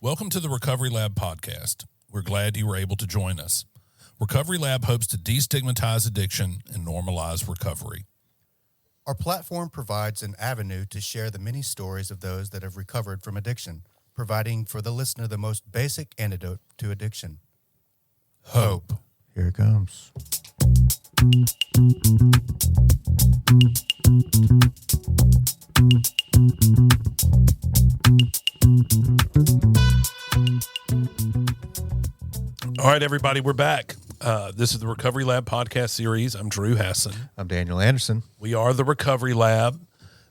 Welcome to the Recovery Lab podcast. We're glad you were able to join us. Recovery Lab hopes to destigmatize addiction and normalize recovery. Our platform provides an avenue to share the many stories of those that have recovered from addiction, providing for the listener the most basic antidote to addiction. Hope. Here it comes. All right, everybody, we're back. This is the Recovery Lab podcast series. I'm Drew Hassan. I'm Daniel Anderson. We are the Recovery Lab.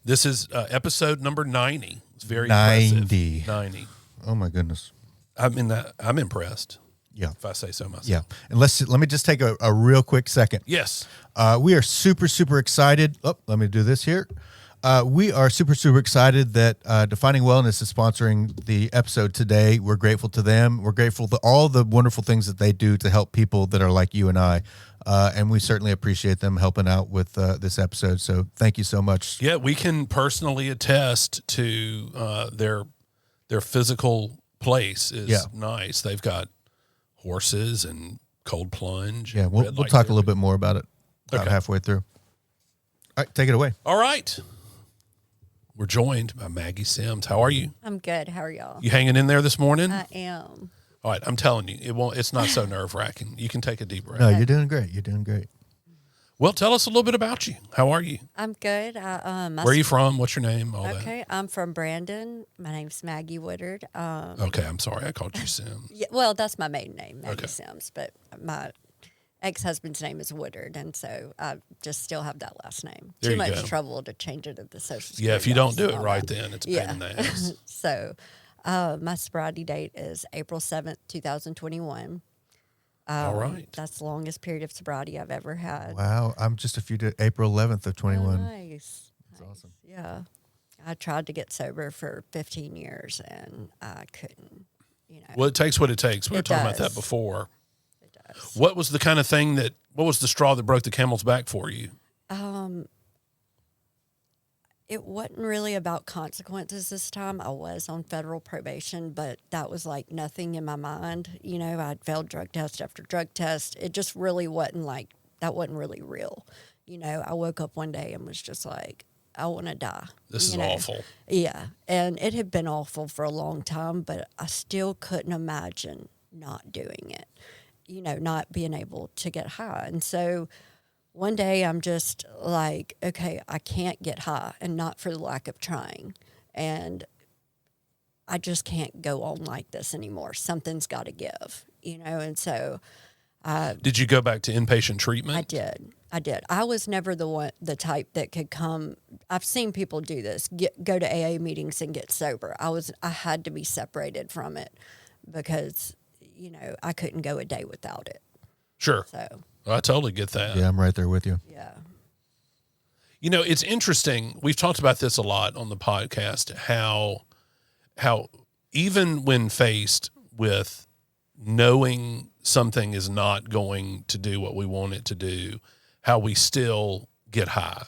This is episode number 90. It's very 90. impressive. 90. Oh my goodness. I'm impressed. Yeah. If I say so myself. Yeah. And let me just take a real quick second. Yes. We are super excited. Oh, let me do this here. We are super excited that Defining Wellness is sponsoring the episode today. We're grateful to them. We're grateful to all the wonderful things that they do to help people that are like you and I. And we certainly appreciate them helping out with this episode. So thank you so much. Yeah, we can personally attest to their physical place is nice. They've got horses and cold plunge. Yeah, we'll talk a little bit more about it about halfway through. All right, take it away. All right. We're joined by Maggie Sims. How are you? I'm good. How are y'all? You hanging in there this morning? I am. All right, I'm telling you, it's not so nerve-wracking. You can take a deep breath. No, you're doing great. You're doing great. Well, tell us a little bit about you. How are you? I'm good. Where are you from? What's your name? All that. Okay, I'm from Brandon. My name's Maggie Woodard. Okay, I'm sorry. I called you Sims. Yeah, well, that's my maiden name, Maggie Okay. Sims, but my ex-husband's name is Woodard, and so I just still have that last name. There Too you much go. trouble to change it at the social security. Yeah, if you don't office do and it all right, that. then it's a pain in the ass. So my sobriety date is April 7th, 2021. All right. That's the longest period of sobriety I've ever had. Wow, I'm just April 11th of 21. Nice. That's awesome. Yeah. I tried to get sober for 15 years and I couldn't, Well, it takes what it takes. We were It talking about that does. before. It does. What was the kind of thing what was the straw that broke the camel's back for you? It wasn't really about consequences this time. I was on federal probation, but that was like nothing in my mind. I'd failed drug test after drug test. It just really wasn't that wasn't really real. I woke up one day and was just like, I want to die. This is awful. Yeah. And it had been awful for a long time, but I still couldn't imagine not doing it, not being able to get high. And so one day I'm just like, okay, I can't get high, and not for the lack of trying. And I just can't go on like this anymore. Something's got to give, and so Did you go back to inpatient treatment? I did. I was never the type that could come. I've seen people do this, go to AA meetings and get sober. I had to be separated from it because, I couldn't go a day without it. Sure. So, I totally get that. Yeah, I'm right there with you. yeah. It's interesting. We've talked about this a lot on the podcast, how even when faced with knowing something is not going to do what we want it to do, how we still get high,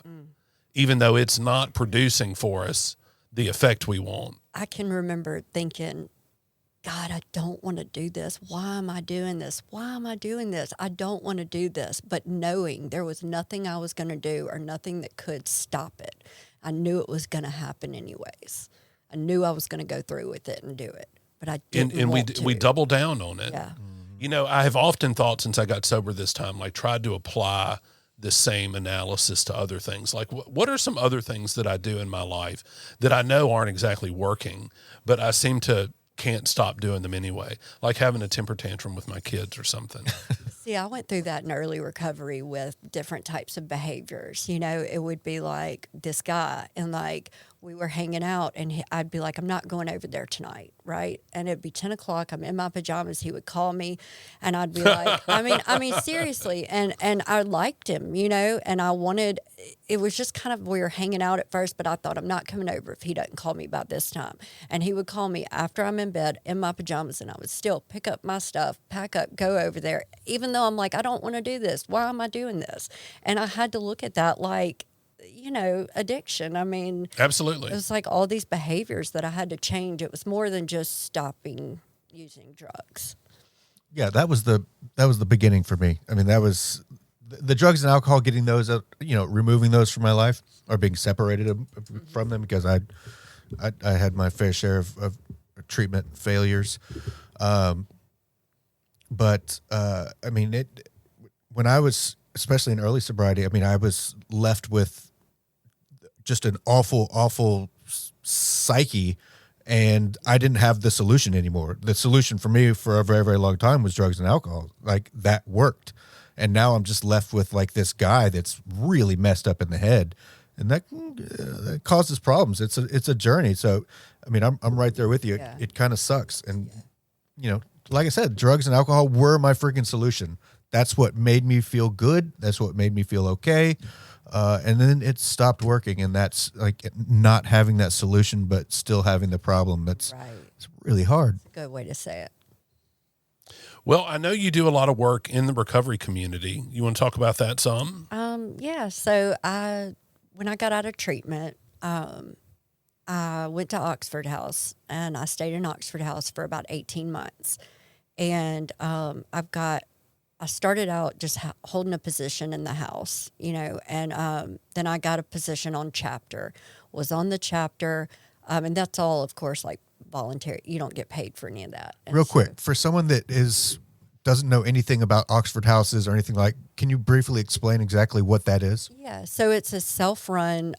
even though it's not producing for us the effect we want. I can remember thinking, God, I don't want to do this. Why am I doing this? Why am I doing this? I don't want to do this. But knowing there was nothing I was going to do or nothing that could stop it, I knew it was going to happen anyways. I knew I was going to go through with it and do it. But I didn't And want to. we double down on it. Yeah. I have often thought since I got sober this time, tried to apply the same analysis to other things. Like, what are some other things that I do in my life that I know aren't exactly working, but I seem to can't stop doing them anyway, like having a temper tantrum with my kids or something. See, I went through that in early recovery with different types of behaviors. It would be like this guy, and we were hanging out, and I'd be like, I'm not going over there tonight, right? And it'd be 10 o'clock. I'm in my pajamas. He would call me, and I'd be like, I mean, seriously. And I liked him, and I wanted. It was just kind of we were hanging out at first, but I thought I'm not coming over if he doesn't call me by this time. And he would call me after I'm in bed in my pajamas, and I would still pick up my stuff, pack up, go over there, even though I'm like, I don't want to do this. Why am I doing this? And I had to look at that like, addiction. I mean, Absolutely. it was like all these behaviors that I had to change. It was more than just stopping using drugs. Yeah, that was the beginning for me. I mean, that was the drugs and alcohol, getting those out, removing those from my life, or being separated from them, because I had my fair share of treatment failures. But I mean, when I was, especially in early sobriety, I mean, I was left with just an awful psyche, and I didn't have the solution anymore. The solution for me for a very, very long time was drugs and alcohol. Like, that worked. And now I'm just left with like this guy that's really messed up in the head, and that causes problems. It's a journey. So, I mean, I'm right there with you. Yeah. It kind of sucks. And, like I said, drugs and alcohol were my freaking solution. That's what made me feel good. That's what made me feel okay. And then it stopped working, and that's like not having that solution, but still having the problem. That's Right. It's really hard. Good way to say it. Well, I know you do a lot of work in the recovery community. You want to talk about that some? Yeah. So when I got out of treatment, I went to Oxford House, and I stayed in Oxford House for about 18 months. And I started out just holding a position in the house, and then I got a position on chapter, was on the chapter, and that's all, of course, like voluntary. You don't get paid for any of that. And Real quick, for someone that doesn't know anything about Oxford houses or anything, can you briefly explain exactly what that is? Yeah, so it's a self-run,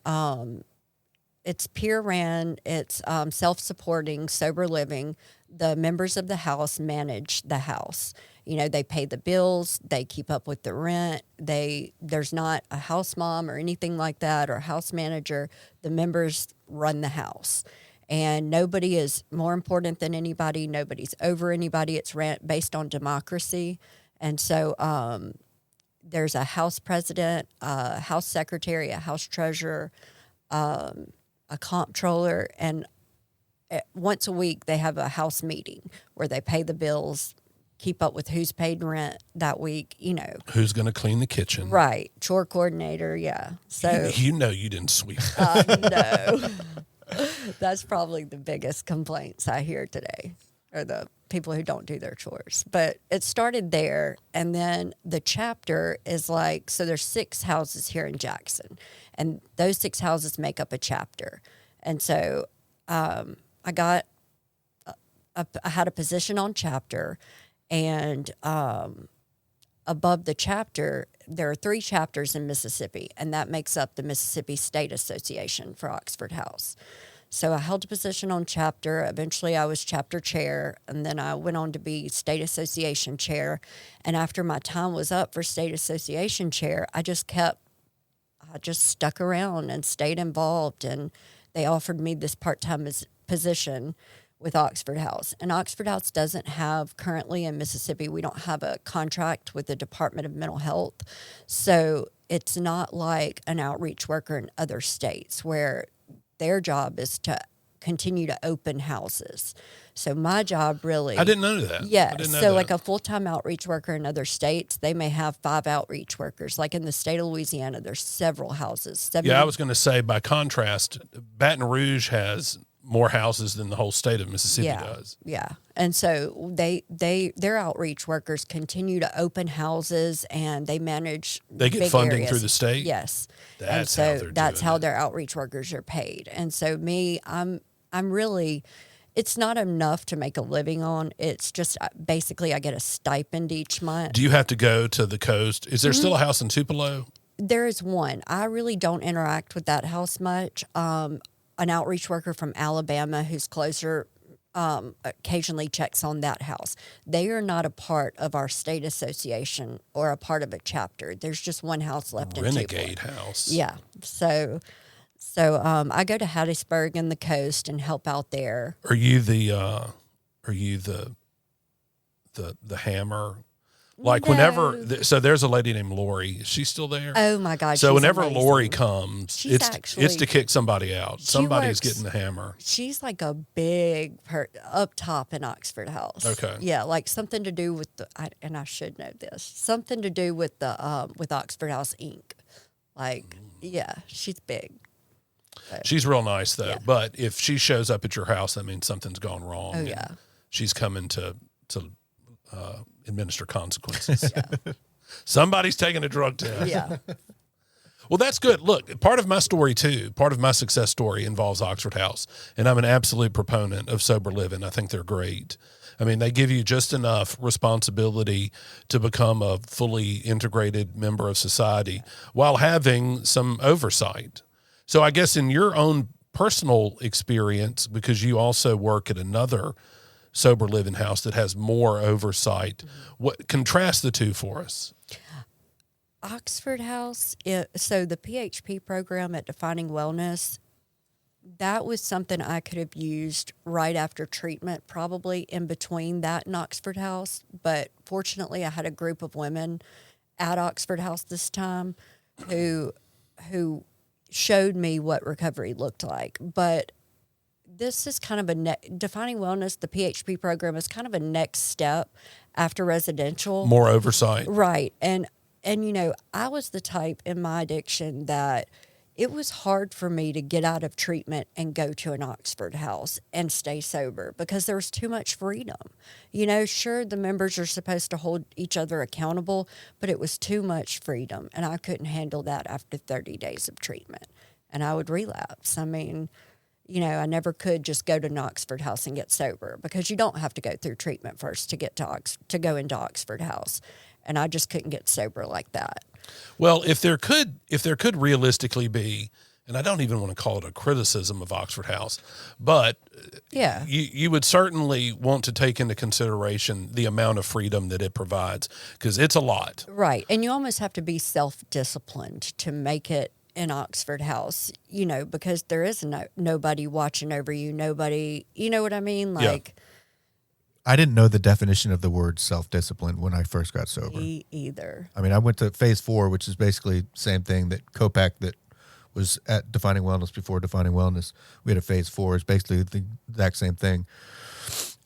it's peer-ran, it's self-supporting, sober living. The members of the house manage the house. They pay the bills, they keep up with the rent. There's not a house mom or anything like that, or a house manager. The members run the house. And nobody is more important than anybody. Nobody's over anybody. It's based on democracy. And so there's a house president, a house secretary, a house treasurer, a comptroller, and once a week they have a house meeting where they pay the bills, keep up with who's paid rent that week, Who's going to clean the kitchen? Right. Chore coordinator, yeah. So you didn't sweep. no. That's probably the biggest complaints I hear today, are the people who don't do their chores. But it started there, and then the chapter is so there's 6 houses here in Jackson, and those 6 houses make up a chapter. And so I had a position on chapter, and above the chapter, there are 3 chapters in Mississippi, and that makes up the Mississippi State Association for Oxford House. So I held a position on chapter. Eventually, I was chapter chair, and then I went on to be state association chair. And after my time was up for state association chair, I just stuck around and stayed involved, and they offered me this part-time position with Oxford House. And Oxford House doesn't have, currently in Mississippi, we don't have a contract with the Department of Mental Health. So it's not like an outreach worker in other states where their job is to continue to open houses. So my job really... I didn't know that. Yeah. I didn't know So that. like a full-time outreach worker in other states, they may have 5 outreach workers. Like in the state of Louisiana, there's several houses. Yeah, I was going to say, by contrast, Baton Rouge has more houses than the whole state of Mississippi does. Yeah. And so their outreach workers continue to open houses, and they manage They get big funding areas. through the state? Yes. That's and so how they're that's doing how it. their outreach workers are paid. And so I'm really, it's not enough to make a living on. It's just basically I get a stipend each month. Do you have to go to the coast? Is there still a house in Tupelo? There is one. I really don't interact with that house much. An outreach worker from Alabama who's closer occasionally checks on that house. They are not a part of our state association or a part of a chapter. There's just one house left in Renegade Tupelo. house. Yeah. So I go to Hattiesburg and the coast and help out there. Are you the hammer? Like No. whenever, so there's a lady named Lori. Is she still there? Oh my God. So she's whenever amazing. Lori comes, She's it's actually- to kick somebody out. Somebody's works- getting the hammer. She's like a big up top in Oxford House. Okay. Yeah, like something to do with and I should know this. Something to do with the with Oxford House Inc. Like Yeah, she's big. She's real nice though. Yeah. But if she shows up at your house, that means something's gone wrong. Oh, and yeah. she's coming to administer consequences. Somebody's taking a drug test. Yeah. Well, that's good. Look, part of my story too, part of my success story involves Oxford House, and I'm an absolute proponent of sober living. I think they're great. I mean, they give you just enough responsibility to become a fully integrated member of society while having some oversight. So I guess in your own personal experience, because you also work at another sober living house that has more oversight, what contrast the two for us? Oxford House, so the PHP program at Defining Wellness, that was something I could have used right after treatment, probably in between that and Oxford House. But fortunately, I had a group of women at Oxford House this time who showed me what recovery looked like. But this is kind of Defining Wellness, the PHP program is kind of a next step after residential. More oversight. Right. And you know, I was the type in my addiction that it was hard for me to get out of treatment and go to an Oxford House and stay sober because there was too much freedom. You know, sure, the members are supposed to hold each other accountable, but it was too much freedom. And I couldn't handle that after 30 days of treatment. And I would relapse. I mean, you know, I never could just go to an Oxford House and get sober because you don't have to go through treatment first to get to go into Oxford House. And I just couldn't get sober like that. Well, if there could realistically be, and I don't even want to call it a criticism of Oxford House, but Yeah. you would certainly want to take into consideration the amount of freedom that it provides because it's a lot. Right. And you almost have to be self-disciplined to make it in Oxford House, you know, because there is nobody watching over you, nobody, you know what I mean? Like, I didn't know the definition of the word self-discipline when I first got sober. me either. I mean, I went to phase 4, which is basically the same thing that Copac that was at Defining Wellness before Defining Wellness. We had a phase 4. It's basically the exact same thing.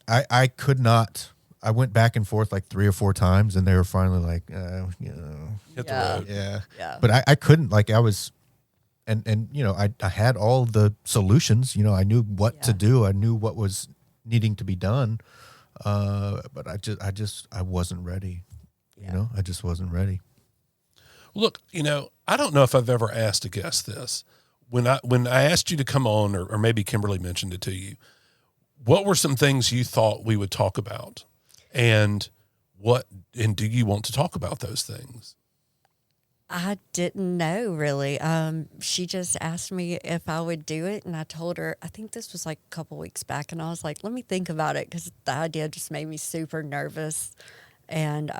I could not. I went back and forth like 3 or 4 times, and they were finally like, you know, Hit the Yeah. road. yeah. But I couldn't, like I was, and you know, I had all the solutions. You know, I knew what to Yeah. do. I knew what was needing to be done. But I wasn't ready. You know, I just wasn't ready. Look, you know, I don't know if I've ever asked a guest this. When I asked you to come on, or maybe Kimberly mentioned it to you, what were some things you thought we would talk about? And do you want to talk about those things? I didn't know really. She just asked me if I would do it, and I told her, I think this was like a couple weeks back, and I was like, let me think about it because the idea just made me super nervous. And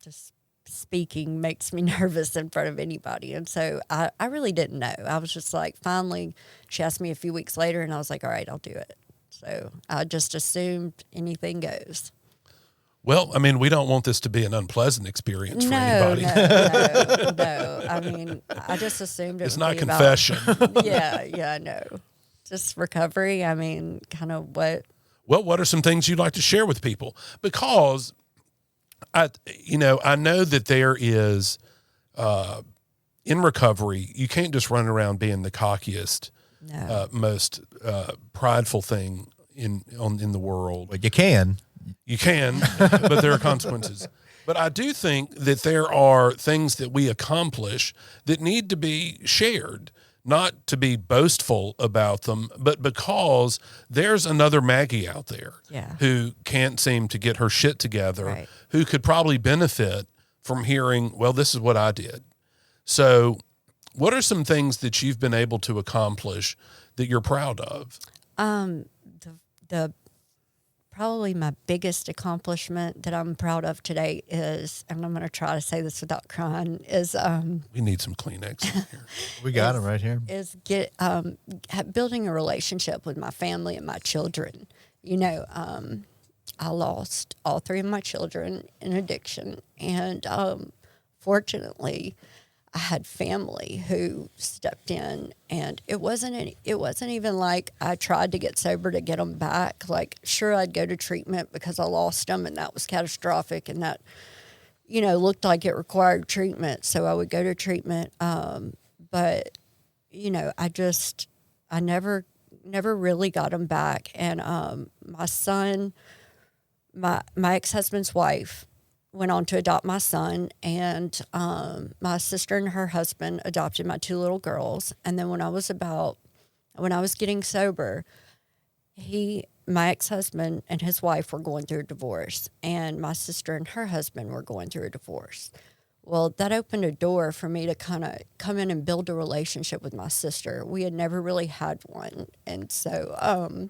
just speaking makes me nervous in front of anybody. And so I really didn't know. I was just like, finally, she asked me a few weeks later, and I was like, all right, I'll do it. So I just assumed anything goes. Well, I mean, we don't want this to be an unpleasant experience for No. I mean, I just assumed It's would not be confession. No. Just recovery. I mean, kind of what. Well, what are some things you'd like to share with people? Because I know that there is, in recovery, you can't just run around being the cockiest, most prideful thing in the world. But you can. You can, but there are consequences. But I do think that there are things that we accomplish that need to be shared, not to be boastful about them, but because there's another Maggie out there who can't seem to get her shit together, who could probably benefit from hearing, well, this is what I did. So what are some things that you've been able to accomplish that you're proud of? The probably my biggest accomplishment that I'm proud of today is, and I'm going to try to say this without crying, is we need some Kleenex in here. We got them right here. Is building a relationship with my family and my children. You know, I lost all 3 of my children in addiction, and fortunately, I had family who stepped in, and it wasn't even like I tried to get sober to get them back. Like, sure, I'd go to treatment because I lost them, and that was catastrophic, and that, looked like it required treatment. So I would go to treatment. But, I never really got them back. And my son, my ex-husband's wife went on to adopt my son, and my sister and her husband adopted my 2 little girls. And then when I was getting sober, my ex-husband and his wife were going through a divorce, and my sister and her husband were going through a divorce. Well, that opened a door for me to kind of come in and build a relationship with my sister. We had never really had one. And so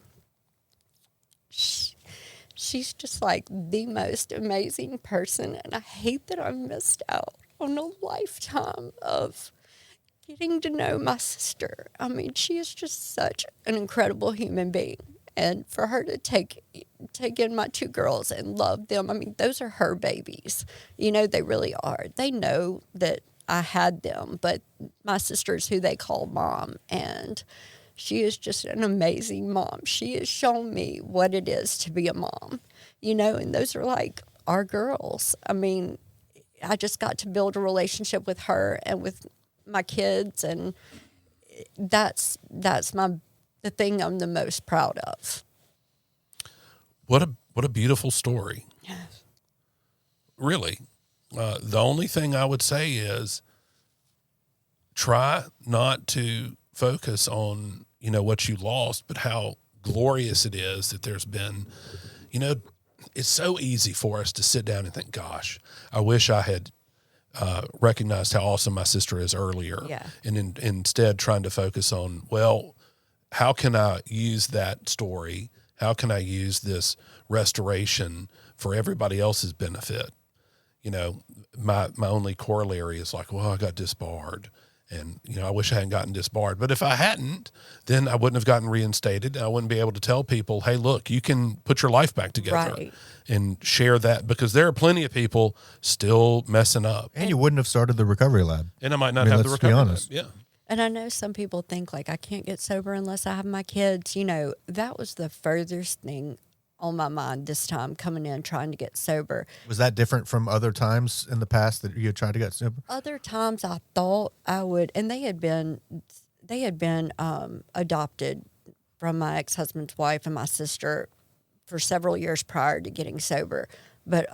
she's just like the most amazing person. And I hate that I missed out on a lifetime of getting to know my sister. I mean, she is just such an incredible human being. And for her to take in my 2 girls and love them, I mean, those are her babies. They really are. They know that I had them, but my sister's who they call mom. And she is just an amazing mom. She has shown me what it is to be a mom, and those are like our girls. I mean, I just got to build a relationship with her and with my kids, and that's the thing I'm the most proud of. What a beautiful story. Yes. Really. The only thing I would say is try not to focus on, what you lost, but how glorious it is that there's been, it's so easy for us to sit down and think, gosh, I wish I had recognized how awesome my sister is earlier. Yeah. And instead trying to focus on, well, how can I use that story? How can I use this restoration for everybody else's benefit? My only corollary is like, well, I got disbarred, and, I wish I hadn't gotten disbarred. But if I hadn't, then I wouldn't have gotten reinstated. And I wouldn't be able to tell people, hey, look, you can put your life back together. Right. And share that, because there are plenty of people still messing up. And you wouldn't have started the recovery lab. And I might not have the let's be recovery lab. honest. Yeah. And I know some people think like I can't get sober unless I have my kids. That was the furthest thing on my mind this time, coming in trying to get sober. Was that different from other times in the past that you had tried to get sober? Other times I thought I would, and they had been adopted from my ex-husband's wife and my sister for several years prior to getting sober. But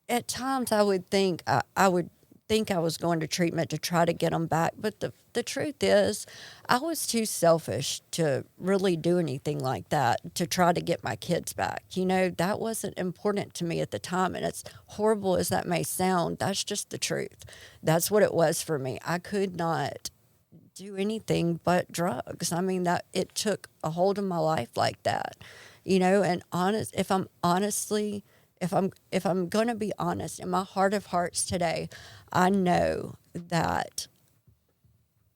at times I would think I was going to treatment to try to get them back. But the truth is, I was too selfish to really do anything like that, to try to get my kids back. That wasn't important to me at the time. And as horrible as that may sound, that's just the truth. That's what it was for me. I could not do anything but drugs. I mean, that it took a hold of my life like that, and if I'm going to be honest, in my heart of hearts today, I know that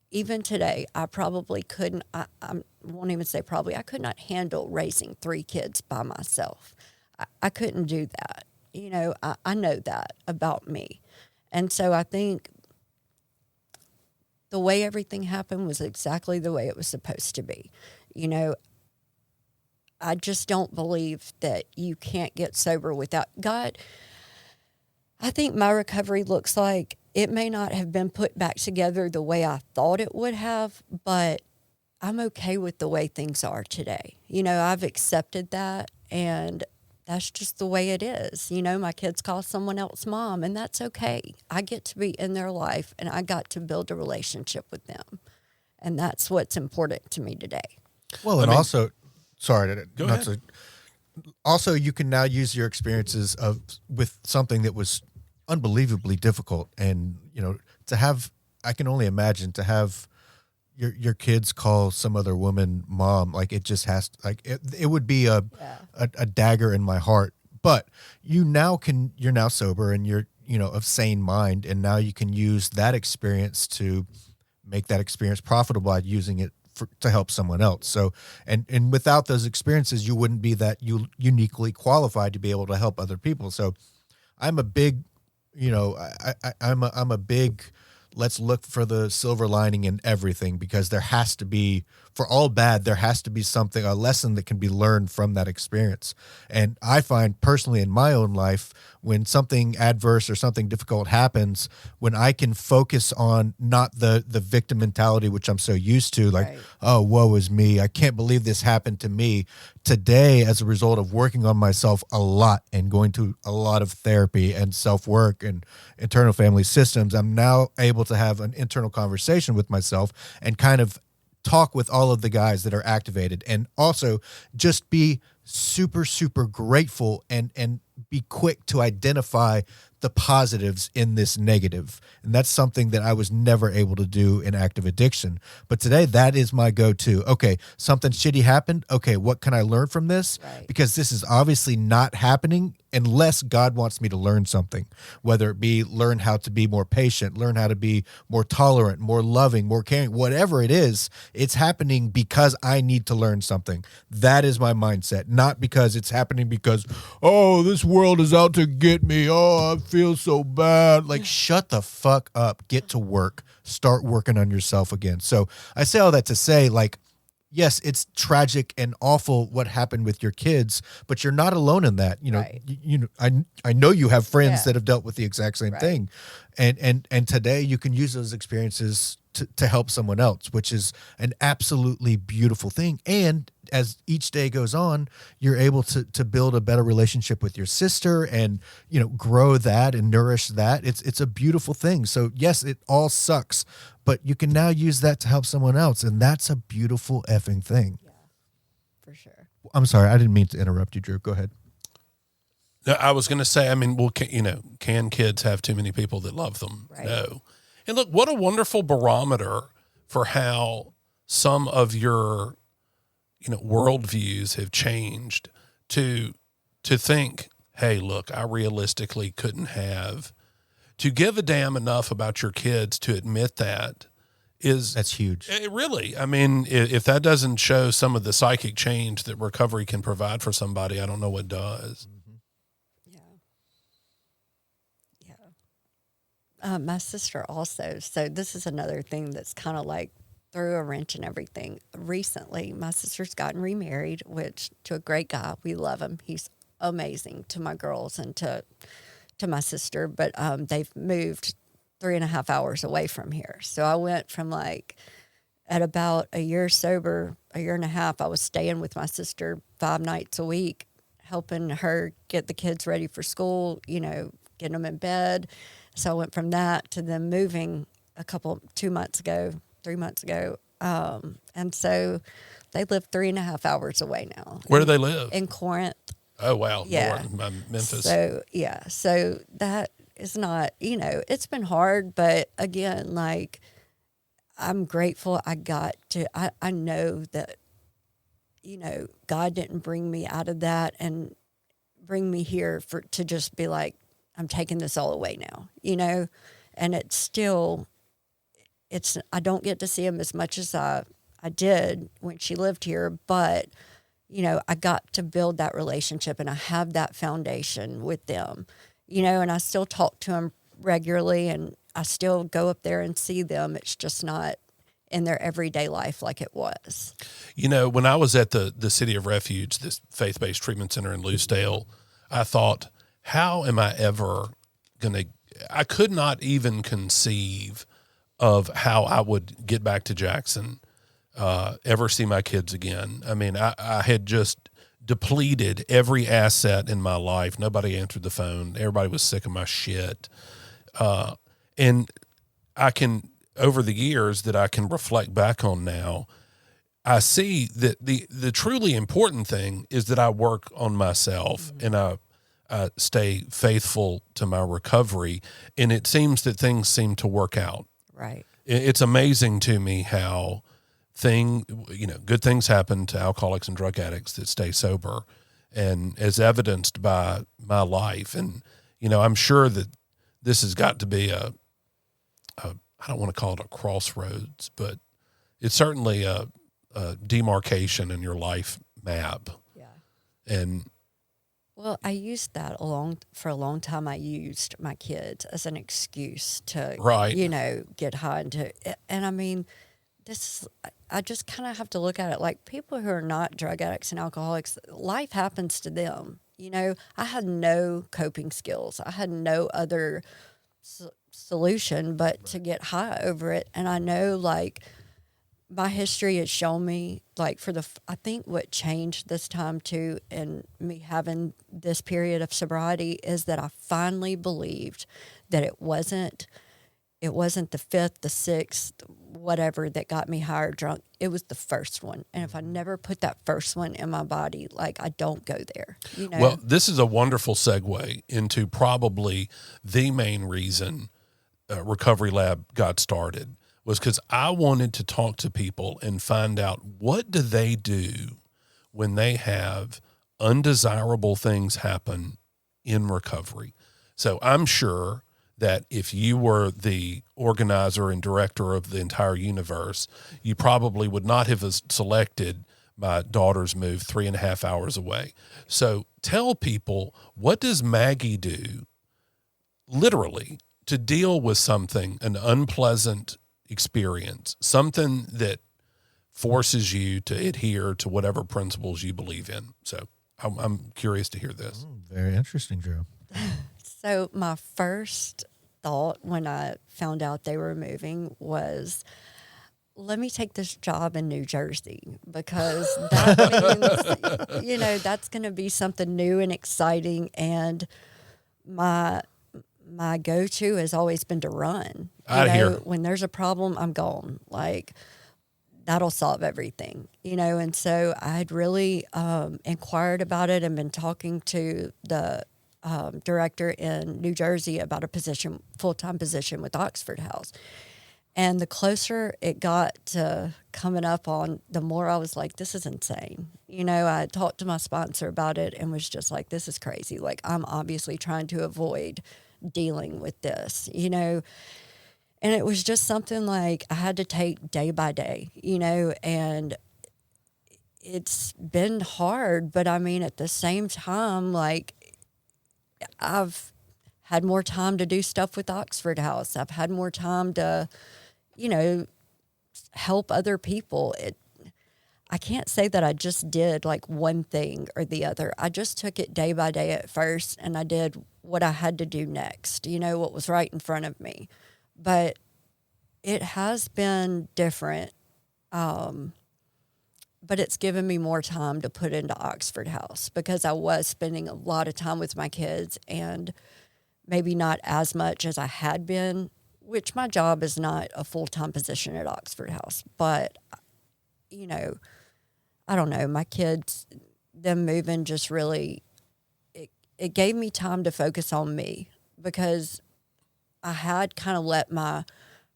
even today, I probably couldn't, I won't even say probably, I could not handle raising 3 kids by myself. I couldn't do that. I know that about me. And so I think the way everything happened was exactly the way it was supposed to be. I just don't believe that you can't get sober without God. I think my recovery looks like it may not have been put back together the way I thought it would have, but I'm okay with the way things are today. I've accepted that, and that's just the way it is. My kids call someone else mom, and that's okay. I get to be in their life, and I got to build a relationship with them. And that's what's important to me today. Well, and also, sorry, Go ahead. Also, you can now use your experiences with something that was unbelievably difficult, and to have, I can only imagine, to have your kids call some other woman mom, like it just has to, like it would be a dagger in my heart. But you're now sober, and you're of sane mind, and now you can use that experience to make that experience profitable by using it to help someone else. So, and without those experiences, you wouldn't be that uniquely qualified to be able to help other people. So I'm a big, I'm a big, let's look for the silver lining in everything, because there has to be for all bad, there has to be something, a lesson that can be learned from that experience. And I find personally in my own life, when something adverse or something difficult happens, when I can focus on not the victim mentality, which I'm so used to, like, Right. oh, woe is me, I can't believe this happened to me. Today, as a result of working on myself a lot and going to a lot of therapy and self-work and internal family systems, I'm now able to have an internal conversation with myself and kind of talk with all of the guys that are activated, and also just be super, super grateful and be quick to identify the positives in this negative. And that's something that I was never able to do in active addiction. But today, that is my go-to. Okay, something shitty happened. Okay, what can I learn from this? Right. Because this is obviously not happening unless God wants me to learn something, whether it be learn how to be more patient, learn how to be more tolerant, more loving, more caring, whatever it is, it's happening because I need to learn something. That is my mindset, not because it's happening because, oh, this world is out to get me. Oh, I feel so bad. Like, shut the fuck up. Get to work. Start working on yourself again. So I say all that to say, like, yes, it's tragic and awful what happened with your kids, but you're not alone in that. You know, Right. you know, I know you have friends Yeah. that have dealt with the exact same Right. thing, and today you can use those experiences to help someone else, which is an absolutely beautiful thing. And as each day goes on, you're able to build a better relationship with your sister and, you know, grow that and nourish that. It's a beautiful thing. So yes, it all sucks, but you can now use that to help someone else. And that's a beautiful effing thing. For sure. I'm sorry. I didn't mean to interrupt you, Drew. Go ahead. No, I was going to say, I mean, well, can kids have too many people that love them? Right. No. And look, what a wonderful barometer for how some of your, worldviews have changed to think, hey, look, I realistically couldn't have. To give a damn enough about your kids to admit that is That's huge. it really. I mean, if that doesn't show some of the psychic change that recovery can provide for somebody, I don't know what does. Yeah. Yeah. My sister also, so this is another thing that's kind of like threw a wrench in everything. Recently, my sister's gotten remarried, which to a great guy. We love him. He's amazing to my girls and to my sister, but they've moved 3.5 hours away from here. So I went from like at about a year sober, a year and a half, I was staying with my sister 5 nights a week, helping her get the kids ready for school, getting them in bed. So I went from that to them moving 3 months ago. And so they live 3.5 hours away now. Where do they live? In Corinth. Oh, wow. Yeah. Memphis. So that is not, it's been hard, but again, like, I'm grateful I know that, God didn't bring me out of that and bring me here to just be like, I'm taking this all away now, and it's still, I don't get to see him as much as I did when she lived here, but I got to build that relationship and I have that foundation with them, and I still talk to them regularly and I still go up there and see them. It's just not in their everyday life like it was. When I was at the City of Refuge, this faith-based treatment center in Loosedale, I thought, how am I ever I could not even conceive of how I would get back to Jackson, ever see my kids again. I mean, I had just depleted every asset in my life. Nobody answered the phone. Everybody was sick of my shit. And I can, over the years that I can reflect back on now, I see that the truly important thing is that I work on myself and I stay faithful to my recovery. And it seems that things seem to work out. Right. It's amazing to me how good things happen to alcoholics and drug addicts that stay sober, and as evidenced by my life. And, I'm sure that this has got to be I don't want to call it a crossroads, but it's certainly a demarcation in your life map. Yeah. And Well, I used that for a long time. I used my kids as an excuse to, Right. get high and I mean, I just kind of have to look at it like people who are not drug addicts and alcoholics, life happens to them. You know, I had no coping skills. I had no other solution but to get high over it. And I know, like, my history has shown me, like, I think what changed this time too, and me having this period of sobriety, is that I finally believed that it wasn't the fifth, the sixth, whatever that got me high or drunk. It was the first one. And if I never put that first one in my body, like, I don't go there, you know? Well, this is a wonderful segue into probably the main reason Recovery Lab got started, was because I wanted to talk to people and find out, what do they do when they have undesirable things happen in recovery? So I'm sure that if you were the organizer and director of the entire universe, you probably would not have selected my daughter's move 3.5 hours away. So tell people, what does Maggie do literally to deal with something, an unpleasant experience, something that forces you to adhere to whatever principles you believe in? So I'm curious to hear this. Very interesting, Drew. So my first thought when I found out they were moving was, let me take this job in New Jersey, because that means, you know, that's going to be something new and exciting. And my go-to has always been to run. Out of here. When there's a problem, I'm gone. Like, that'll solve everything, you know? And so I had really inquired about it and been talking to the director in New Jersey about a full-time position with Oxford House. And the closer it got to coming up on, the more I was like, this is insane. You know, I talked to my sponsor about it and was just like, this is crazy. Like, I'm obviously trying to avoid dealing with this, you know. And it was just something like I had to take day by day, you know, and it's been hard. But I mean, at the same time, like, I've had more time to do stuff with Oxford House. I've had more time to, you know, help other people. I can't say that I just did like one thing or the other. I just took it day by day at first, and I did what I had to do next, you know, what was right in front of me. But it has been different. But it's given me more time to put into Oxford House, because I was spending a lot of time with my kids, and maybe not as much as I had been, which my job is not a full-time position at Oxford House. But, you know, I don't know, my kids, them moving just really, it gave me time to focus on me, because I had kind of let my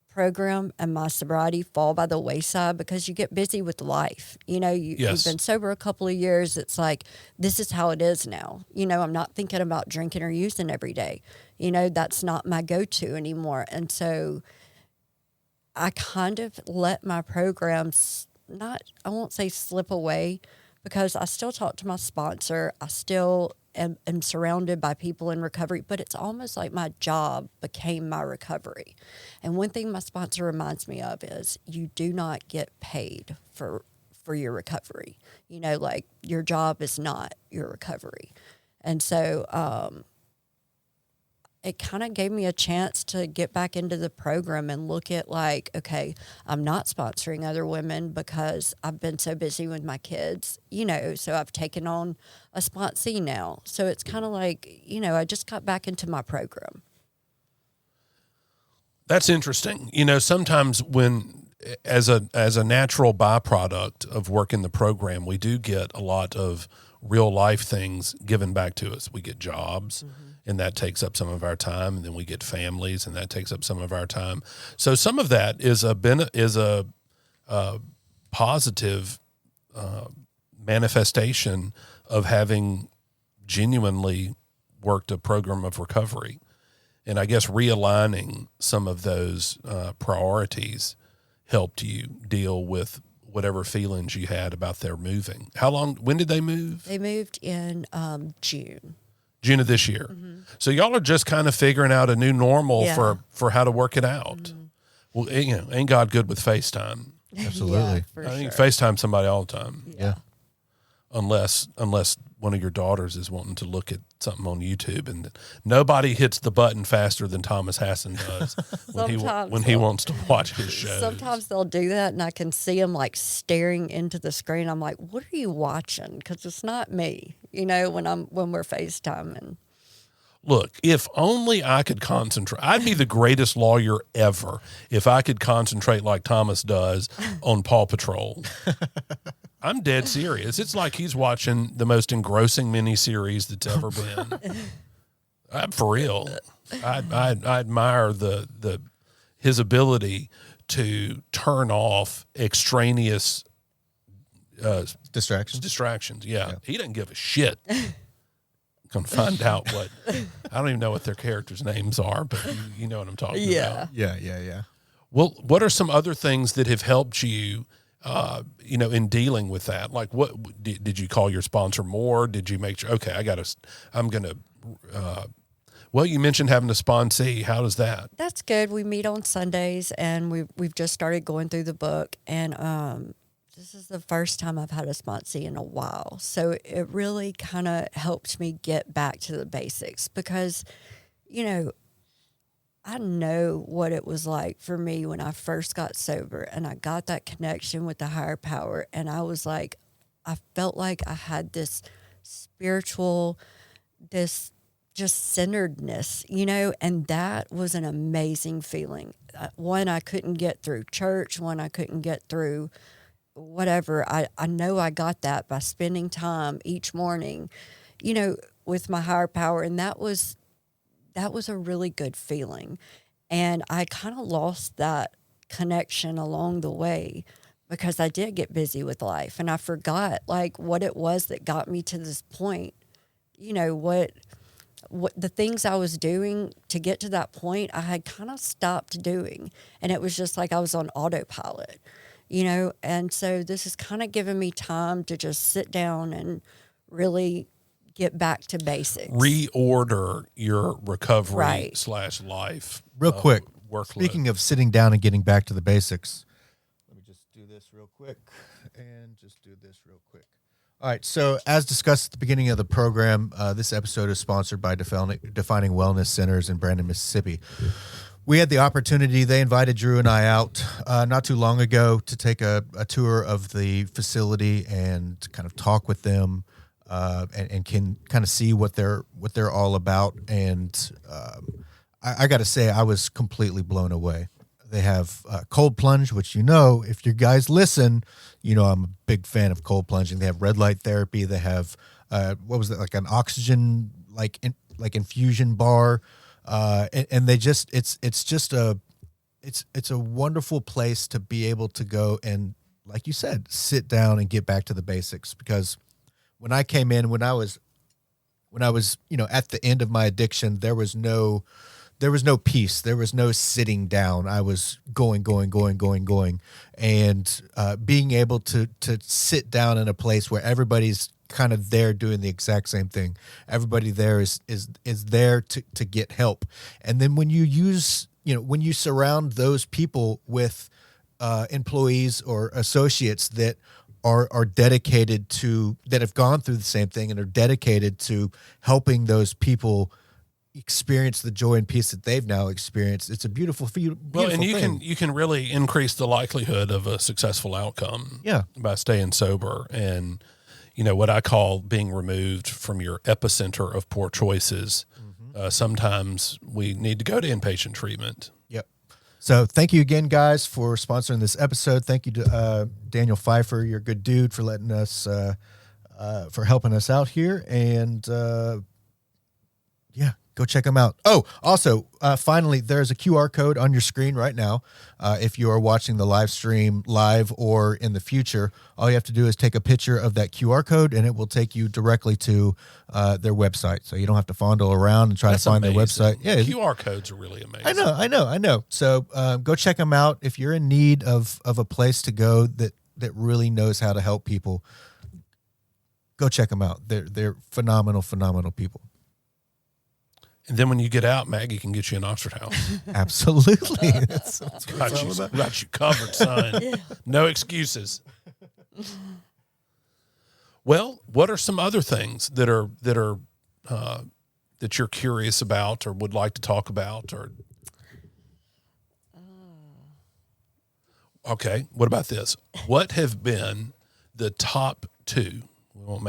program and my sobriety fall by the wayside, because you get busy with life. You know, you've been sober a couple of years. It's like, this is how it is now. You know, I'm not thinking about drinking or using every day. You know, that's not my go-to anymore. And so I kind of let my programs I won't say slip away, because I still talk to my sponsor. I still am surrounded by people in recovery, but it's almost like my job became my recovery. And one thing my sponsor reminds me of is, you do not get paid for your recovery. You know, like, your job is not your recovery. And so it kind of gave me a chance to get back into the program and look at, like, okay, I'm not sponsoring other women because I've been so busy with my kids, you know, so I've taken on a sponsee now. So it's kind of like, you know, I just got back into my program. That's interesting. You know, sometimes when, as a natural byproduct of working the program, we do get a lot of real life things given back to us. We get jobs, and that takes up some of our time, and then we get families, and that takes up some of our time. So some of that is a positive manifestation of having genuinely worked a program of recovery. And I guess realigning some of those priorities helped you deal with whatever feelings you had about their moving. When did they move? They moved in June. June of this year. So y'all are just kind of figuring out a new normal Yeah. for how to work it out. Well, you know, ain't God good with FaceTime? Absolutely. Yeah, for I mean, you sure. FaceTime somebody all the time, Yeah. unless one of your daughters is wanting to look at something on YouTube, and nobody hits the button faster than Thomas Hassan does Sometimes when he they'll- wants to watch his shows. Sometimes they'll do that, and I can see them like staring into the screen. I'm like, "What are you watching?" Because it's not me, when we're FaceTiming. Look, if only I could concentrate. I'd be the greatest lawyer ever if I could concentrate like Thomas does on Paw Patrol. I'm dead serious. It's like he's watching the most engrossing miniseries that's ever been. I'm for real. I admire his ability to turn off extraneous Distractions. Yeah, he doesn't give a shit. Gonna find out what I don't even know what their characters' names are, but you know what I'm talking about. Yeah. Well, what are some other things that have helped you, in dealing with that? Like, what did you call your sponsor more? Did you make sure? Okay, well, you mentioned having a sponsee. How does that? That's good. We meet on Sundays, and we've just started going through the book, and this is the first time I've had a sponsee in a while. So it really kind of helped me get back to the basics because, I know what it was like for me when I first got sober and I got that connection with the higher power. And I was like, I felt like I had this spiritual, this just centeredness, and that was an amazing feeling. One, I couldn't get through church. One, I couldn't get through whatever. I know I got that by spending time each morning, with my higher power. And that was a really good feeling. And I kind of lost that connection along the way because I did get busy with life and I forgot like what it was that got me to this point. What the things I was doing to get to that point, I had kind of stopped doing. And it was just like I was on autopilot. And so this has kind of given me time to just sit down and really get back to basics. Reorder your recovery Right. / life. Real quick, workload. speaking of sitting down and getting back to the basics, let me just do this real quick and just do this real quick. All right, so as discussed at the beginning of the program, this episode is sponsored by Defining Wellness Centers in Brandon, Mississippi. We had the opportunity, they invited Drew and I out not too long ago to take a tour of the facility and kind of talk with them and can kind of see what they're all about. And I got to say, I was completely blown away. They have cold plunge, which, if you guys listen, I'm a big fan of cold plunging. They have red light therapy. They have, what was that, like an oxygen, like infusion bar. And they just, it's a wonderful place to be able to go and, like you said, sit down and get back to the basics. Because when I came in, when I was, at the end of my addiction, there was no peace. There was no sitting down. I was going. And being able to sit down in a place where everybody's kind of there doing the exact same thing. Everybody there is there to get help. And then when you use, when you surround those people with employees or associates that are dedicated to, that have gone through the same thing and are dedicated to helping those people experience the joy and peace that they've now experienced. It's a beautiful thing. And you can really increase the likelihood of a successful outcome. Yeah. By staying sober and, what I call being removed from your epicenter of poor choices. Mm-hmm. Sometimes we need to go to inpatient treatment. Yep. So thank you again, guys, for sponsoring this episode. Thank you to Daniel Pfeiffer. You're a good dude for letting us, for helping us out here. And go check them out. Oh, also, finally, there's a QR code on your screen right now. If you are watching the live stream live or in the future, all you have to do is take a picture of that QR code and it will take you directly to their website. So you don't have to fondle around and try to find their website. Yeah, QR codes are really amazing. I know. So go check them out. If you're in need of a place to go that really knows how to help people, go check them out. They're phenomenal people. And then when you get out, Maggie can get you an Oxford House. Absolutely. That's what Got it's all you, about. got you covered, son. No excuses. Well, what are some other things that you're curious about or would like to talk about? Or okay, what about this? What have been the top two? We won't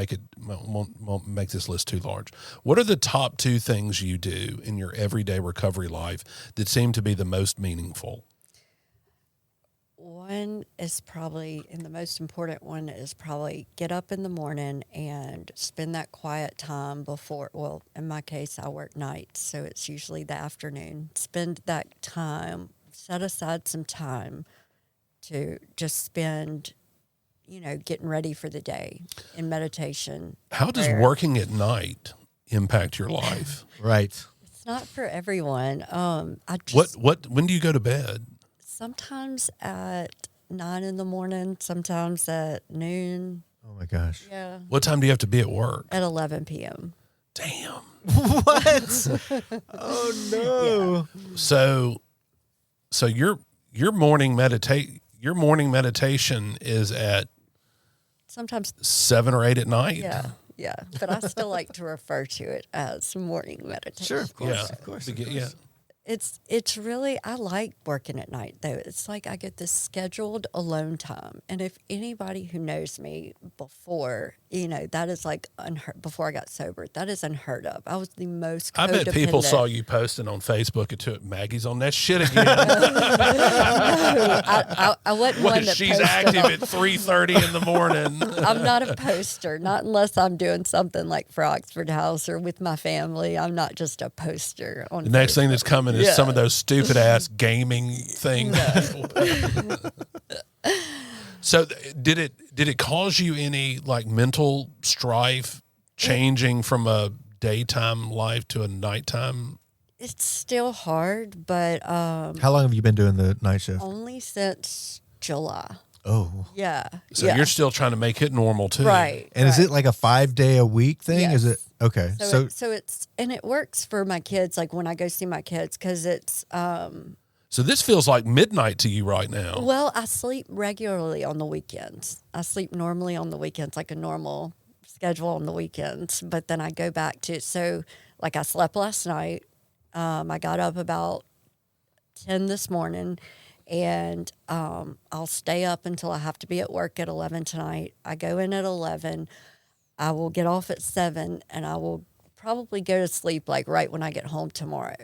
make this list too large. What are the top two things you do in your everyday recovery life that seem to be the most meaningful? One is probably, and the most important one is probably get up in the morning and spend that quiet time before, well, in my case, I work nights, so it's usually the afternoon. Spend that time, set aside some time to just spend, getting ready for the day in meditation. How does prayer. working at night impact your life? Right. It's not for everyone. I just, When do you go to bed? sometimes at 9 in the morning, sometimes at noon. Oh my gosh. Yeah. What time do you have to be at work? At 11 p.m. Damn. What? Oh no. So your morning meditation is at Sometimes, 7 or 8 at night. yeah. But I still like to refer to it as morning meditation. Sure, of course. Yeah. Of course. Yeah. It's really, I like working at night though. It's like I get this scheduled alone time. And if anybody who knows me before, that is like before I got sober, that is unheard of. I was the most I bet people codependent. saw you posting on Facebook and took Maggie's on that shit again. I wasn't one that She's posted active on- at 3:30 in the morning. I'm not a poster, not unless I'm doing something like for Oxford House or with my family. I'm not just a poster on The next thing that's coming is Yeah. some of those stupid ass gaming things. So did it cause you any like mental strife changing from a daytime life to a nighttime? It's still hard, but How long have you been doing the night shift? only since July. Oh. Yeah. So yeah. you're still trying to make it normal too. right. And is right. it like a 5-day-a-week thing? Is Yes. it okay? So, So it's, and it works for my kids, like when I go see my kids, because it's, So this feels like midnight to you right now. well, I sleep regularly on the weekends. I sleep normally on the weekends, like a normal schedule on the weekends, but then I go back to, so like I slept last night. I got up about 10 this morning, and I'll stay up until I have to be at work at 11 tonight. I go in at 11. I will get off at 7, and I will probably go to sleep like right when I get home tomorrow.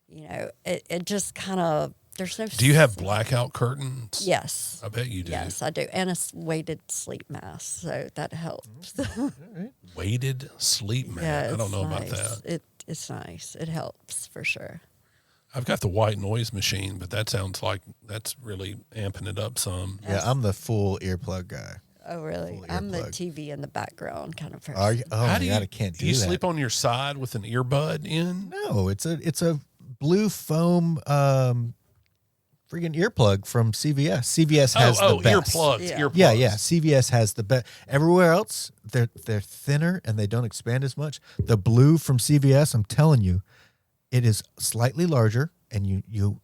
It just kind of, there's no. Do you have blackout curtains? Yes. I bet you do. Yes, I do. And a weighted sleep mask, so that helps. Weighted sleep mat. I don't know about nice. that. It's nice. It helps for sure. I've got the white noise machine, but that sounds like that's really amping it up some. yeah, I'm the full earplug guy. Oh, really? Full I'm the earplug. TV in the background kind of person. Are you? Oh How my do God, you, I can't do you that. sleep on your side with an earbud in? No, it's a blue foam freaking earplug from CVS. CVS has the best. earplugs. Yeah. Earplugs. Yeah. CVS has the best. Everywhere else, they're thinner and they don't expand as much. The blue from CVS, I'm telling you, it is slightly larger, and you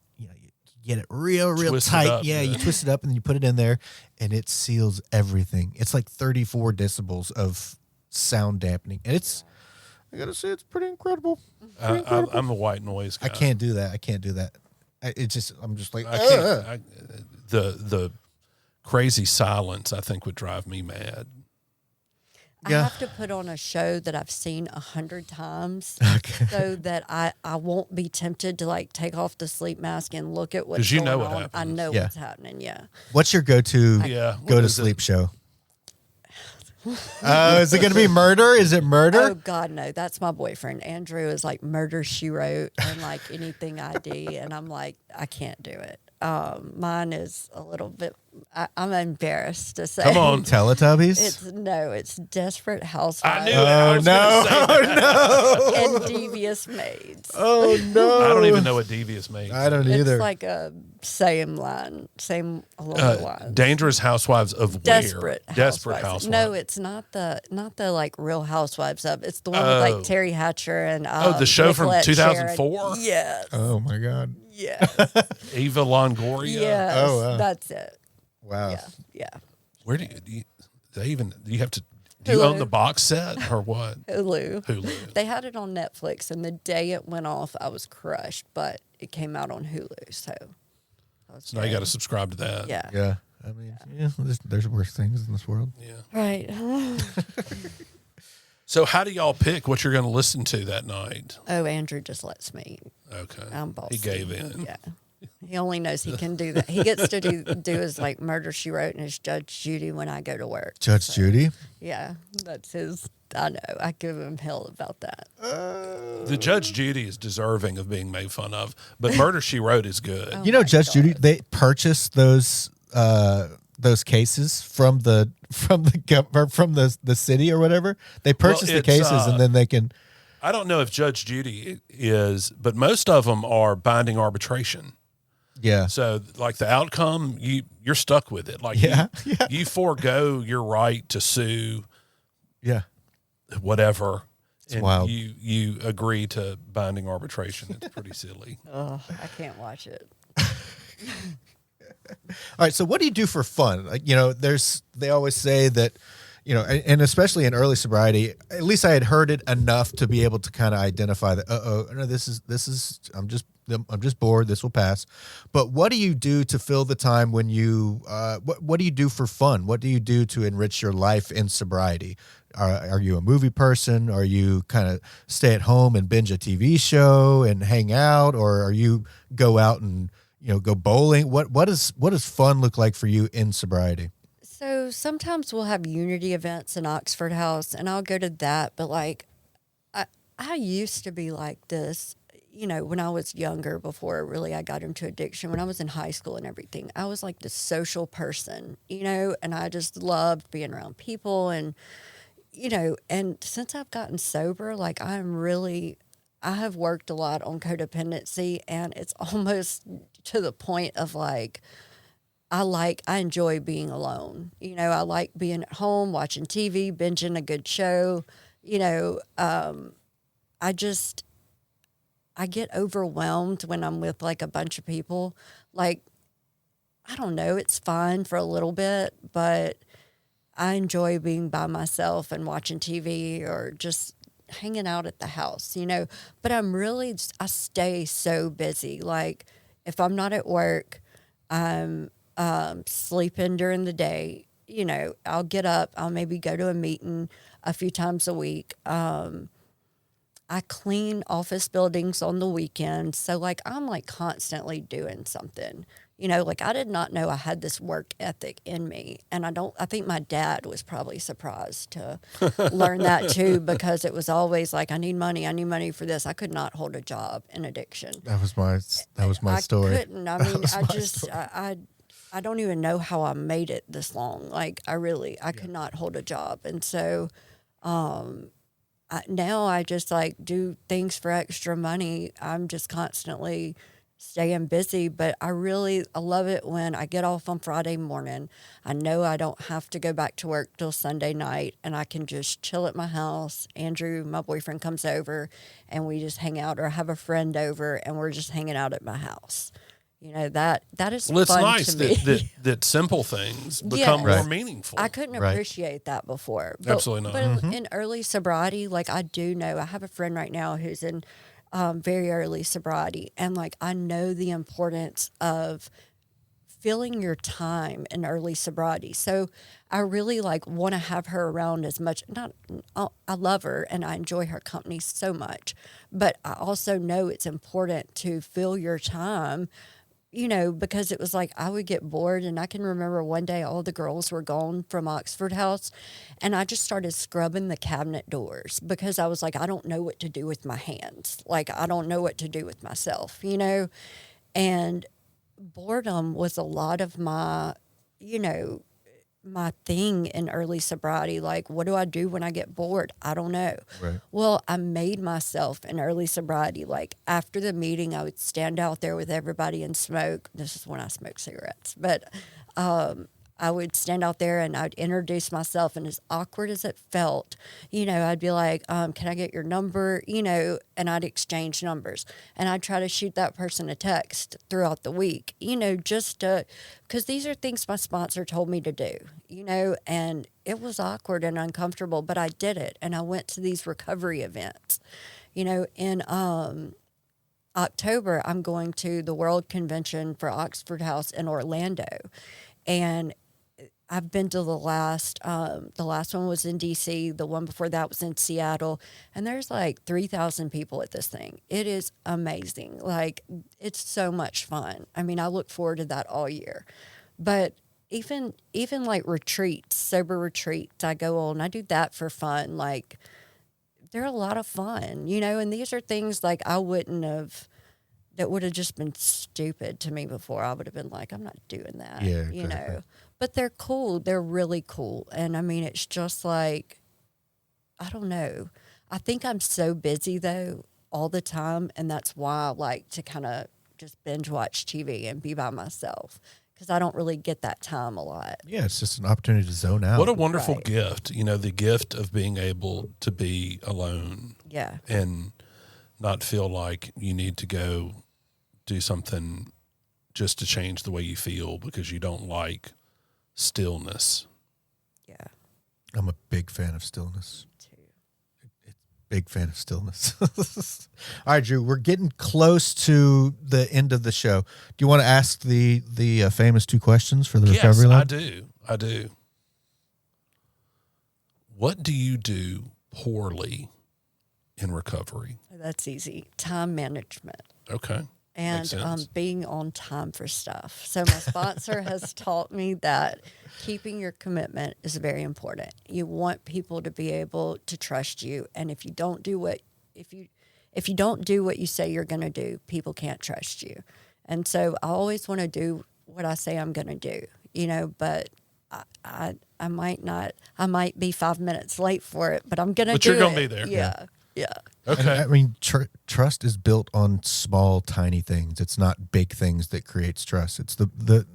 get it real Twist it tight. up, Yeah, you yeah. twist it up and then you put it in there, and it seals everything. It's like 34 decibels of sound dampening, and I gotta say, it's pretty incredible. I'm a white noise guy. I can't do that. I'm just like, I can't. The crazy silence, I think, would drive me mad. Yeah. I have to put on a show that I've seen 100 times Okay. so that I won't be tempted to like take off the sleep mask and look at what's 'Cause you going know what on. I happens. know Yeah. what's happening. Yeah. What's your go-to Yeah. go What to is it? sleep show? Is it going to be murder? Is it murder? Oh God, no! That's my boyfriend. Andrew is like Murder She Wrote and like Anything ID, and I'm like, I can't do it. mine is a little bit. I'm embarrassed to say. Come on. Teletubbies? It's Desperate Housewives. I knew it. I was gonna say that. And Devious Maids. Oh, no. I don't even know what devious means. I don't either. It's like a same line, same along the lines. Dangerous Housewives of where? Desperate Housewives. No, it's not the like Real Housewives of. It's the one with like Terry Hatcher and the show from Nicolette 2004? Sharon. Yes. Oh, my God. Yes. Eva Longoria. Yes. Oh, wow. That's it. Wow. Yeah. Yeah. Where do you have to? Do you Hulu. own the box set or what? Hulu. Hulu. They had it on Netflix, and the day it went off, I was crushed. But it came out on Hulu, so. So now you got to subscribe to that. Yeah. Yeah. I mean, there's worse things in this world. Yeah. Right. So how do y'all pick what you're going to listen to that night? Oh, Andrew just lets me. Okay. I'm bossy. He gave in. Yeah. He only knows he can do that. He gets to do his like Murder She Wrote and his Judge Judy when I go to work. Judge Judy? Yeah, that's his. I know. I give him hell about that. The Judge Judy is deserving of being made fun of, but Murder She Wrote is good. Oh You know, my Judge Judy, God. they purchased those cases from the city or whatever. They purchase the it's, cases and then they can. I don't know if Judge Judy is, but most of them are binding arbitration. Yeah. So, like the outcome, you're stuck with it. Like, Yeah, you forego your right to sue, Yeah. whatever, and wild. you agree to binding arbitration. It's pretty silly. Oh, I can't watch it. All right. So, what do you do for fun? Like, they always say that, and especially in early sobriety, at least I had heard it enough to be able to kind of identify that. No, this is. I'm just bored. This will pass. But what do you do to fill the time when you? What do you do for fun? What do you do to enrich your life in sobriety? Are you a movie person? Are you kind of stay at home and binge a TV show and hang out, or are you go out and go bowling? What does fun look like for you in sobriety? So sometimes we'll have unity events in Oxford House, and I'll go to that. But like, I used to be like this, when I was younger, before really I got into addiction. When I was in high school and everything, I was like this social person, and I just loved being around people, and and since I've gotten sober, like I have worked a lot on codependency, and it's almost to the point of like. I enjoy being alone. I like being at home, watching TV, binging a good show. I get overwhelmed when I'm with like a bunch of people. Like, I don't know, it's fine for a little bit, but I enjoy being by myself and watching TV or just hanging out at the house, But I stay so busy. Like, if I'm not at work, I'm sleeping during the day. I'll get up, I'll maybe go to a meeting a few times a week. I clean office buildings on the weekends. So like, I'm like constantly doing something, like I did not know I had this work ethic in me. And I think my dad was probably surprised to learn that too, because it was always like, I need money for this. I could not hold a job in addiction. That was my story. I couldn't. I mean, I don't even know how I made it this long. Like I could not hold a job. And so, now I just like do things for extra money. I'm just constantly staying busy, but I love it when I get off on Friday morning. I know I don't have to go back to work till Sunday night, and I can just chill at my house. Andrew, my boyfriend, comes over and we just hang out, or I have a friend over and we're just hanging out at my house. That is Well, it's fun nice to me. that simple things become Yes. more meaningful. I couldn't Right. appreciate that before. Absolutely not. But in early sobriety, like I do know, I have a friend right now who's in very early sobriety, and like I know the importance of filling your time in early sobriety. So I really like want to have her around as much. I love her and I enjoy her company so much, but I also know it's important to fill your time. Because it was like I would get bored, and I can remember one day all the girls were gone from Oxford House, and I just started scrubbing the cabinet doors because I was like, I don't know what to do with my hands. Like, I don't know what to do with myself, And boredom was a lot of my, you know, my thing in early sobriety. Like, what do I do when I get bored? I don't know. Right. Well, I made myself in early sobriety. Like, after the meeting, I would stand out there with everybody and smoke. This is when I smoked cigarettes, but I would stand out there and I'd introduce myself, and as awkward as it felt, you know, I'd be like, can I get your number? You know, and I'd exchange numbers, and I'd try to shoot that person a text throughout the week, you know, just to, because these are things my sponsor told me to do, you know, and it was awkward and uncomfortable, but I did it. And I went to these recovery events, you know, in October, I'm going to the World Convention for Oxford House in Orlando, and I've been to the last one was in DC. The one before that was in Seattle. And there's like 3,000 people at this thing. It is amazing. Like, it's so much fun. I mean, I look forward to that all year. But even like retreats, sober retreats, I go on, I do that for fun. Like, they're a lot of fun, you know, and these are things like I wouldn't have, that would have just been stupid to me before. I would have been like, I'm not doing that, Yeah, you exactly. know. But they're cool. They're really cool. And I mean, it's just like, I don't know. I think I'm so busy though all the time. And that's why I like to kind of just binge watch TV and be by myself, because I don't really get that time a lot. Yeah, it's just an opportunity to zone out. What a wonderful Right. gift, you know, the gift of being able to be alone Yeah. and not feel like you need to go do something just to change the way you feel because you don't like stillness. Yeah. I'm a big fan of stillness. Too. Big fan of stillness. All right, Drew, we're getting close to the end of the show. Do you want to ask the famous 2 questions for the Yes, recovery lab? I do. What do you do poorly in recovery? That's easy. Time management. Okay. And Makes sense. being on time for stuff. So my sponsor has taught me that keeping your commitment is very important. You want people to be able to trust you, and if you don't do what you say you're going to do, people can't trust you. And so I always want to do what I say I'm going to do, you know. But I might be 5 minutes late for it, but I'm going to. But do you're gonna it. be there. Yeah. Okay. I mean, trust is built on small, tiny things. It's not big things that creates trust. It's the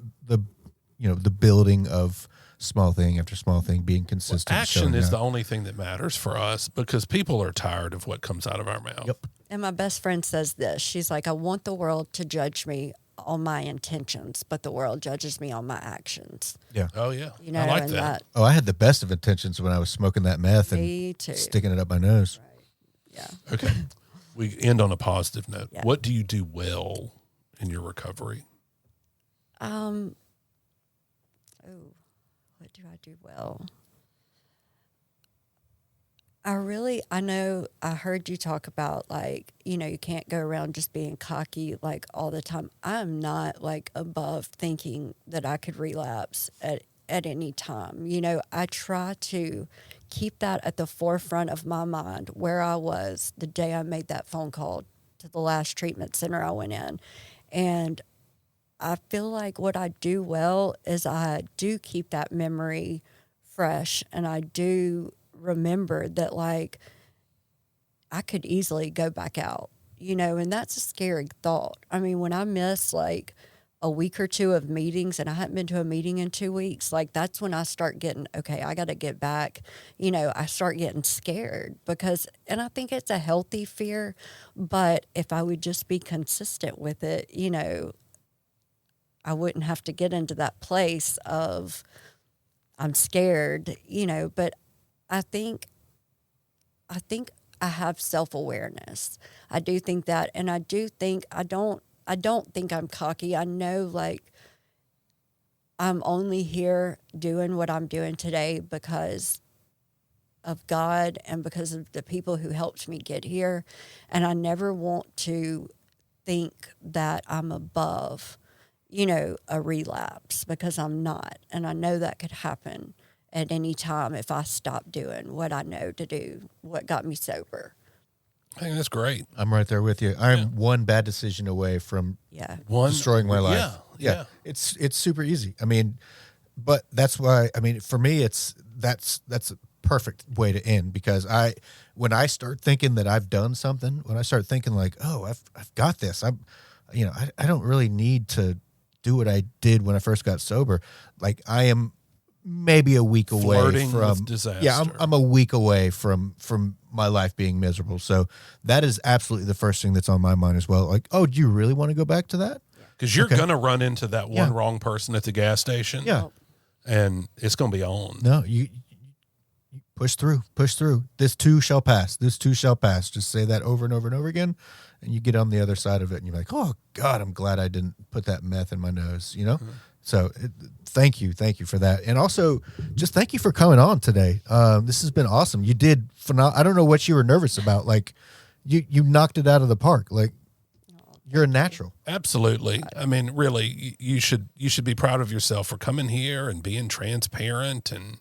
you know, the building of small thing after small thing, being consistent. Action showing is up. the only thing that matters for us because people are tired of what comes out of our mouth. Yep. And my best friend says this. She's like, I want the world to judge me on my intentions, but the world judges me on my actions. Yeah. Oh yeah. You know, I like and that. Oh, I had the best of intentions when I was smoking that meth and me too. sticking it up my nose. Yeah. Okay. We end on a positive note. Yeah. What do you do well in your recovery? What do I do well? I know I heard you talk about, like, you know, you can't go around just being cocky like all the time. I'm not like above thinking that I could relapse at any time. You know, I try to keep that at the forefront of my mind where I was the day I made that phone call to the last treatment center I went in. And I feel like what I do well is I do keep that memory fresh, and I do remember that, like, I could easily go back out, you know, and that's a scary thought. I mean, when I miss like a week or 2 of meetings and I hadn't been to a meeting in 2 weeks, like, that's when I start getting, okay, I got to get back. You know, I start getting scared because, and I think it's a healthy fear, but if I would just be consistent with it, you know, I wouldn't have to get into that place of I'm scared, you know. But I think I have self-awareness. I do think that, and I do think I don't think I'm cocky. I know, like, I'm only here doing what I'm doing today because of God and because of the people who helped me get here. And I never want to think that I'm above, you know, a relapse, because I'm not. And I know that could happen at any time if I stop doing what I know to do, what got me sober. I think that's great. I'm right there with you. I'm one bad decision away from Yeah. destroying my life. Yeah. It's super easy. I mean, but that's why, I mean, for me, that's a perfect way to end, because when I start thinking that I've done something, when I start thinking like, oh, I've got this, I don't really need to do what I did when I first got sober. Like, I am maybe a week away Flirting from with disaster. Yeah, I'm a week away from my life being miserable. So that is absolutely the first thing that's on my mind as well. Like, oh, do you really want to go back to that? Because you're going to run into that one wrong person at the gas station. Yeah. And it's going to be on. No, you push through. This too shall pass. This too shall pass. Just say that over and over and over again, and you get on the other side of it, and you're like, oh, God, I'm glad I didn't put that meth in my nose, you know? Mm-hmm. So thank you for that. And also, just thank you for coming on today. This has been awesome. You did phenomenal. I don't know what you were nervous about. Like, you knocked it out of the park. Like, you're a natural. Absolutely. I mean, really, you should be proud of yourself for coming here and being transparent and,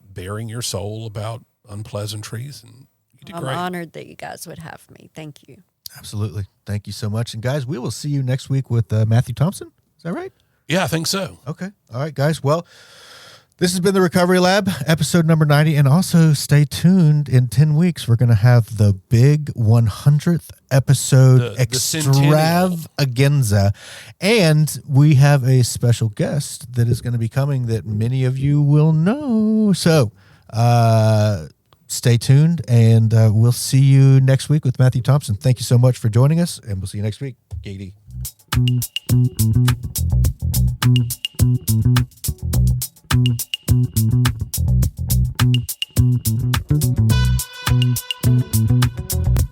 bearing your soul about unpleasantries. And you did great. I'm honored that you guys would have me. Thank you. Absolutely. Thank you so much. And guys, we will see you next week with Matthew Thompson. Is that right? Yeah, I think so. Okay. All right, guys. Well, this has been the Recovery Lab, episode number 90. And also stay tuned. In 10 weeks, we're going to have the big 100th episode extravaganza. And we have a special guest that is going to be coming that many of you will know. So stay tuned, and we'll see you next week with Matthew Thompson. Thank you so much for joining us, and we'll see you next week. Katie. Thank you.